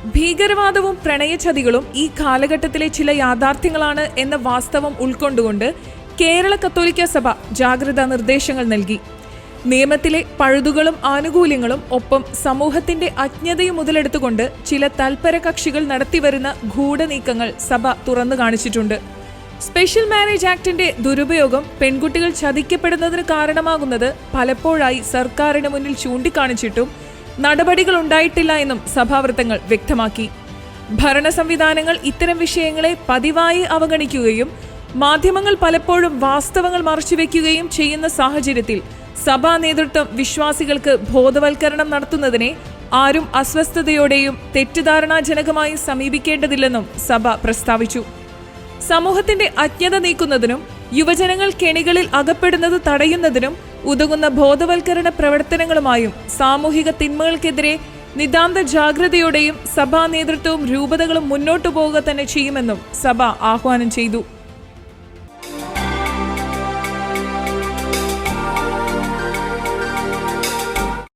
ഭീകരവാദവും പ്രണയചതികളും ഈ കാലഘട്ടത്തിലെ ചില യാഥാർത്ഥ്യങ്ങളാണ് എന്ന വാസ്തവം ഉൾക്കൊണ്ടുകൊണ്ട് കേരള കത്തോലിക്ക സഭ ജാഗ്രതാ നിർദ്ദേശങ്ങൾ നൽകി. നിയമത്തിലെ പഴുതുകളും ആനുകൂല്യങ്ങളും ഒപ്പം സമൂഹത്തിന്റെ അജ്ഞതയും മുതലെടുത്തുകൊണ്ട് ചില തൽപര കക്ഷികൾ നടത്തിവരുന്ന ഗൂഢനീക്കങ്ങൾ സഭ തുറന്നു കാണിച്ചിട്ടുണ്ട്. സ്പെഷ്യൽ മാരേജ് ആക്ടിന്റെ ദുരുപയോഗം പെൺകുട്ടികൾ ചതിക്കപ്പെടുന്നതിന് കാരണമാകുന്നത് പലപ്പോഴായി സർക്കാരിന് മുന്നിൽ ചൂണ്ടിക്കാണിച്ചിട്ടും നടപടികൾ ഉണ്ടായിട്ടില്ല എന്നും സഭാവൃത്തങ്ങൾ വ്യക്തമാക്കി. ഭരണ സംവിധാനങ്ങൾ ഇത്തരം വിഷയങ്ങളെ പതിവായി അവഗണിക്കുകയും മാധ്യമങ്ങൾ പലപ്പോഴും വാസ്തവങ്ങൾ മറച്ചുവെക്കുകയും ചെയ്യുന്ന സാഹചര്യത്തിൽ സഭാ നേതൃത്വം വിശ്വാസികൾക്ക് ബോധവൽക്കരണം നടത്തുന്നതിനെ ആരും അസ്വസ്ഥതയോടെയും തെറ്റിദ്ധാരണാജനകമായും സമീപിക്കേണ്ടതില്ലെന്നും സഭ പ്രസ്താവിച്ചു. സമൂഹത്തിന്റെ അജ്ഞത നീക്കുന്നതിനും യുവജനങ്ങൾ കെണികളിൽ അകപ്പെടുന്നത് തടയുന്നതിനും ഉതകുന്ന ബോധവൽക്കരണ പ്രവർത്തനങ്ങളുമായും സാമൂഹിക തിന്മകൾക്കെതിരെ നിതാന്ത ജാഗ്രതയോടെയും സഭാ നേതൃത്വവും രൂപതകളും മുന്നോട്ടു പോവുക തന്നെ ചെയ്യുമെന്നും സഭ ആഹ്വാനം ചെയ്തു.